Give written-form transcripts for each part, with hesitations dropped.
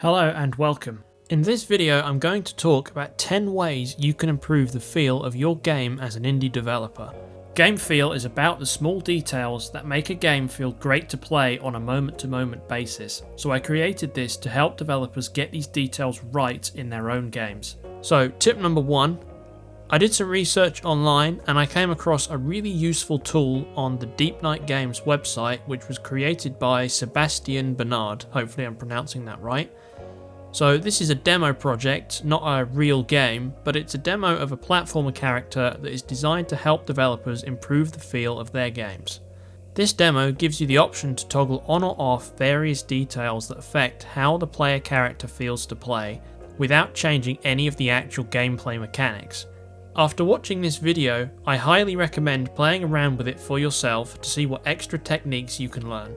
Hello and welcome. In this video I'm going to talk about 10 ways you can improve the feel of your game as an indie developer. Game feel is about the small details that make a game feel great to play on a moment-to-moment basis, so I created this to help developers get these details right in their own games. So tip number 1, I did some research online and I came across a really useful tool on the Deepnight Games website, which was created by Sebastian Bernard, hopefully I'm pronouncing that right. So this is a demo project, not a real game, but it's a demo of a platformer character that is designed to help developers improve the feel of their games. This demo gives you the option to toggle on or off various details that affect how the player character feels to play, without changing any of the actual gameplay mechanics. After watching this video, I highly recommend playing around with it for yourself to see what extra techniques you can learn.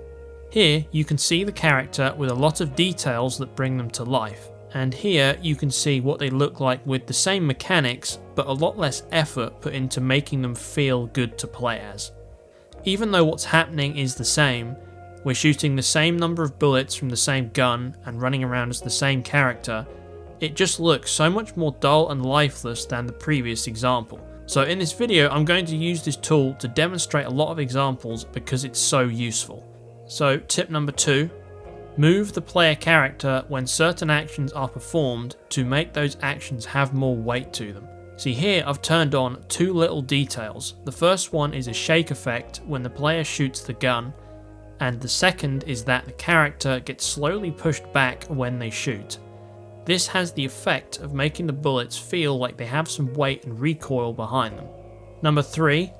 Here you can see the character with a lot of details that bring them to life, and here you can see what they look like with the same mechanics but a lot less effort put into making them feel good to play as. Even though what's happening is the same, we're shooting the same number of bullets from the same gun and running around as the same character, it just looks so much more dull and lifeless than the previous example. So in this video I'm going to use this tool to demonstrate a lot of examples because it's so useful. So tip number 2, move the player character when certain actions are performed to make those actions have more weight to them. See here I've turned on 2 little details. The first one is a shake effect when the player shoots the gun, and the second is that the character gets slowly pushed back when they shoot. This has the effect of making the bullets feel like they have some weight and recoil behind them. Number 3,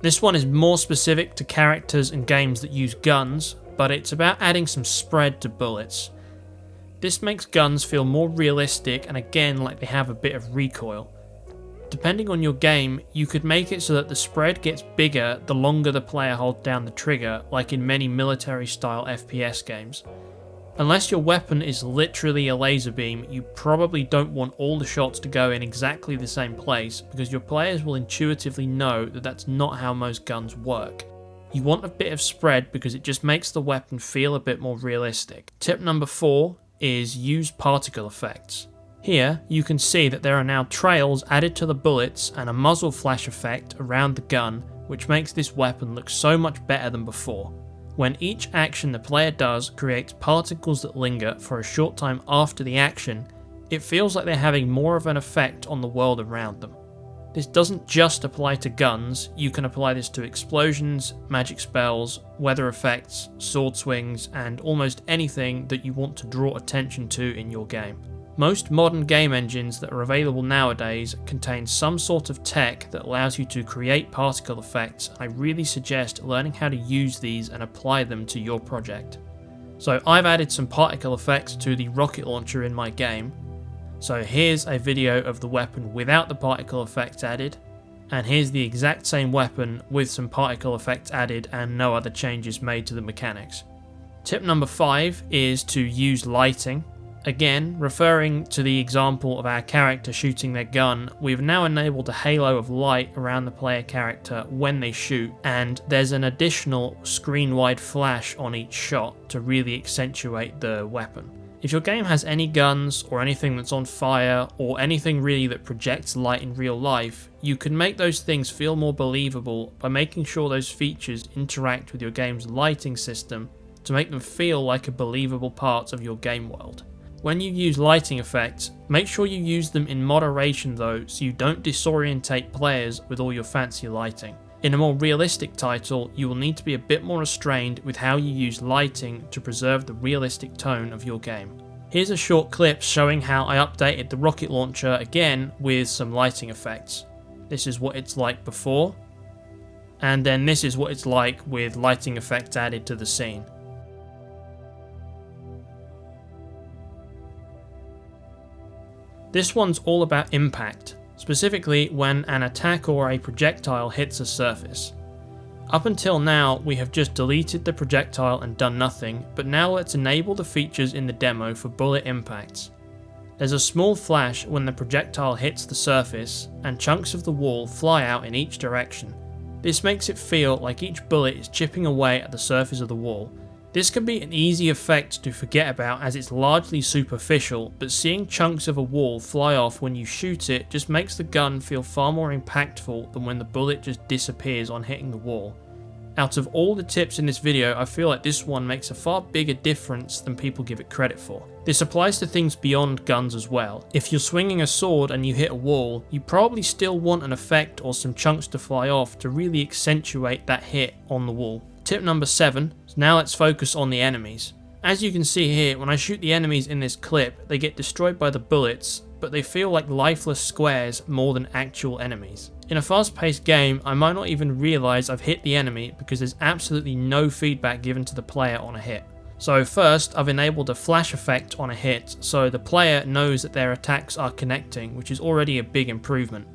this one is more specific to characters and games that use guns, but it's about adding some spread to bullets. This makes guns feel more realistic and again like they have a bit of recoil. Depending on your game, you could make it so that the spread gets bigger the longer the player holds down the trigger, like in many military style FPS games. Unless your weapon is literally a laser beam, you probably don't want all the shots to go in exactly the same place because your players will intuitively know that that's not how most guns work. You want a bit of spread because it just makes the weapon feel a bit more realistic. Tip number 4 is use particle effects. Here you can see that there are now trails added to the bullets and a muzzle flash effect around the gun, which makes this weapon look so much better than before. When each action the player does creates particles that linger for a short time after the action, it feels like they're having more of an effect on the world around them. This doesn't just apply to guns, you can apply this to explosions, magic spells, weather effects, sword swings, and almost anything that you want to draw attention to in your game. Most modern game engines that are available nowadays contain some sort of tech that allows you to create particle effects. I really suggest learning how to use these and apply them to your project. So I've added some particle effects to the rocket launcher in my game. So here's a video of the weapon without the particle effects added, and here's the exact same weapon with some particle effects added and no other changes made to the mechanics. Tip number 5 is to use lighting. Again, referring to the example of our character shooting their gun, we've now enabled a halo of light around the player character when they shoot, and there's an additional screen-wide flash on each shot to really accentuate the weapon. If your game has any guns or anything that's on fire or anything really that projects light in real life, you can make those things feel more believable by making sure those features interact with your game's lighting system to make them feel like a believable part of your game world. When you use lighting effects, make sure you use them in moderation though, so you don't disorientate players with all your fancy lighting. In a more realistic title, you will need to be a bit more restrained with how you use lighting to preserve the realistic tone of your game. Here's a short clip showing how I updated the rocket launcher again with some lighting effects. This is what it's like before, and then this is what it's like with lighting effects added to the scene. This one's all about impact, specifically when an attack or a projectile hits a surface. Up until now, we have just deleted the projectile and done nothing, but now let's enable the features in the demo for bullet impacts. There's a small flash when the projectile hits the surface, and chunks of the wall fly out in each direction. This makes it feel like each bullet is chipping away at the surface of the wall, This can be an easy effect to forget about as it's largely superficial, but seeing chunks of a wall fly off when you shoot it just makes the gun feel far more impactful than when the bullet just disappears on hitting the wall. Out of all the tips in this video, I feel like this one makes a far bigger difference than people give it credit for. This applies to things beyond guns as well. If you're swinging a sword and you hit a wall, you probably still want an effect or some chunks to fly off to really accentuate that hit on the wall. Tip number 7, now let's focus on the enemies. As you can see here, when I shoot the enemies in this clip, they get destroyed by the bullets, but they feel like lifeless squares more than actual enemies. In a fast-paced game, I might not even realise I've hit the enemy because there's absolutely no feedback given to the player on a hit. So first, I've enabled a flash effect on a hit, so the player knows that their attacks are connecting, which is already a big improvement.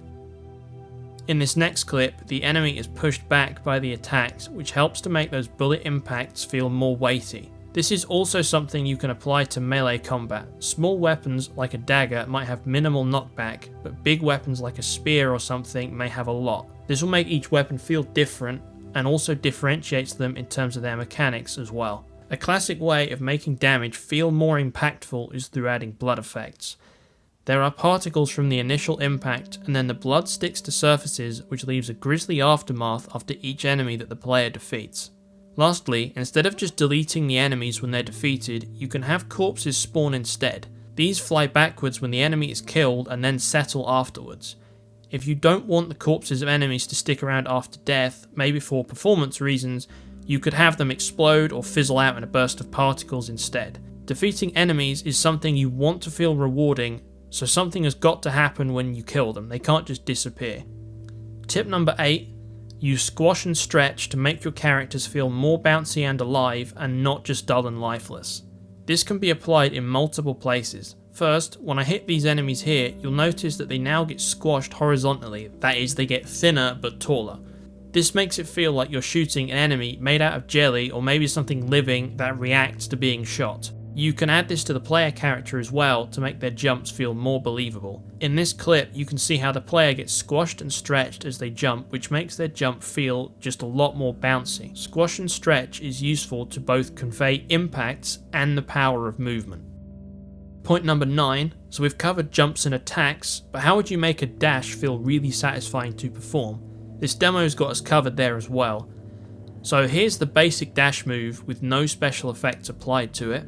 In this next clip, the enemy is pushed back by the attacks, which helps to make those bullet impacts feel more weighty. This is also something you can apply to melee combat. Small weapons like a dagger might have minimal knockback, but big weapons like a spear or something may have a lot. This will make each weapon feel different and also differentiates them in terms of their mechanics as well. A classic way of making damage feel more impactful is through adding blood effects. There are particles from the initial impact, and then the blood sticks to surfaces, which leaves a grisly aftermath after each enemy that the player defeats. Lastly, instead of just deleting the enemies when they're defeated, you can have corpses spawn instead. These fly backwards when the enemy is killed and then settle afterwards. If you don't want the corpses of enemies to stick around after death, maybe for performance reasons, you could have them explode or fizzle out in a burst of particles instead. Defeating enemies is something you want to feel rewarding, so something has got to happen when you kill them, they can't just disappear. Tip number 8, use squash and stretch to make your characters feel more bouncy and alive and not just dull and lifeless. This can be applied in multiple places. First, when I hit these enemies here, you'll notice that they now get squashed horizontally, that is, they get thinner but taller. This makes it feel like you're shooting an enemy made out of jelly or maybe something living that reacts to being shot. You can add this to the player character as well to make their jumps feel more believable. In this clip, you can see how the player gets squashed and stretched as they jump, which makes their jump feel just a lot more bouncy. Squash and stretch is useful to both convey impacts and the power of movement. Point number 9, so we've covered jumps and attacks, but how would you make a dash feel really satisfying to perform? This demo's got us covered there as well. So here's the basic dash move with no special effects applied to it.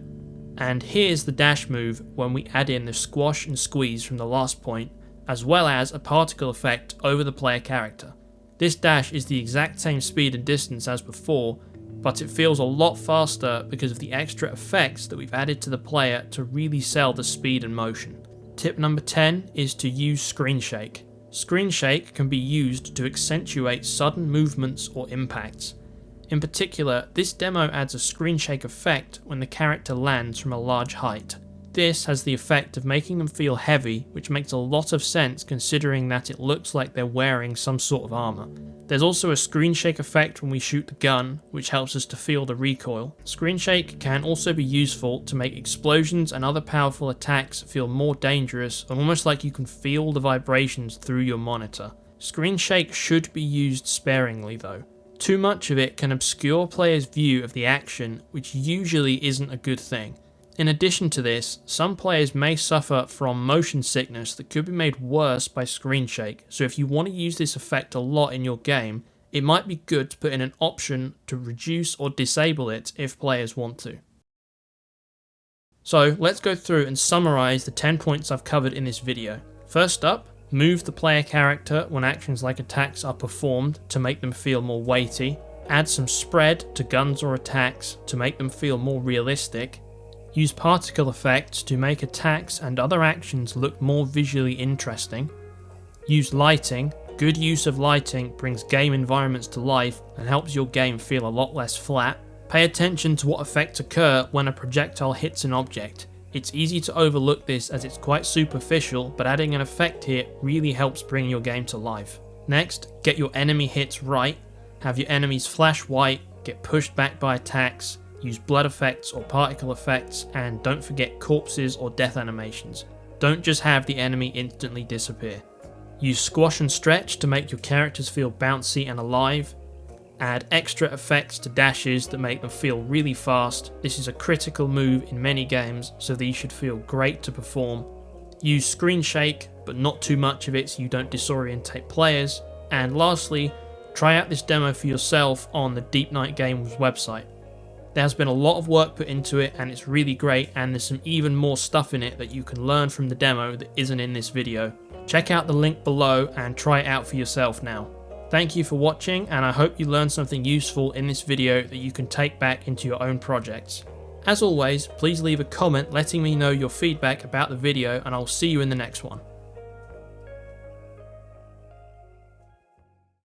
And here's the dash move when we add in the squash and squeeze from the last point, as well as a particle effect over the player character. This dash is the exact same speed and distance as before, but it feels a lot faster because of the extra effects that we've added to the player to really sell the speed and motion. Tip number 10 is to use Screenshake. Screenshake can be used to accentuate sudden movements or impacts. In particular, this demo adds a screenshake effect when the character lands from a large height. This has the effect of making them feel heavy, which makes a lot of sense considering that it looks like they're wearing some sort of armor. There's also a screenshake effect when we shoot the gun, which helps us to feel the recoil. Screenshake can also be useful to make explosions and other powerful attacks feel more dangerous and almost like you can feel the vibrations through your monitor. Screenshake should be used sparingly though. Too much of it can obscure players' view of the action, which usually isn't a good thing. In addition to this, some players may suffer from motion sickness that could be made worse by Screenshake, so if you want to use this effect a lot in your game, it might be good to put in an option to reduce or disable it if players want to. So let's go through and summarize the 10 points I've covered in this video. First up, move the player character when actions like attacks are performed to make them feel more weighty. Add some spread to guns or attacks to make them feel more realistic. Use particle effects to make attacks and other actions look more visually interesting. Use lighting. Good use of lighting brings game environments to life and helps your game feel a lot less flat. Pay attention to what effects occur when a projectile hits an object. It's easy to overlook this as it's quite superficial, but adding an effect here really helps bring your game to life. Next, get your enemy hits right. Have your enemies flash white, get pushed back by attacks, use blood effects or particle effects, and don't forget corpses or death animations. Don't just have the enemy instantly disappear. Use squash and stretch to make your characters feel bouncy and alive. Add extra effects to dashes that make them feel really fast. This is a critical move in many games, so these should feel great to perform. Use Screenshake, but not too much of it so you don't disorientate players. And lastly, try out this demo for yourself on the Deepnight Games website. There has been a lot of work put into it and it's really great, and there's some even more stuff in it that you can learn from the demo that isn't in this video. Check out the link below and try it out for yourself now. Thank you for watching, and I hope you learned something useful in this video that you can take back into your own projects. As always, please leave a comment letting me know your feedback about the video, and I'll see you in the next one.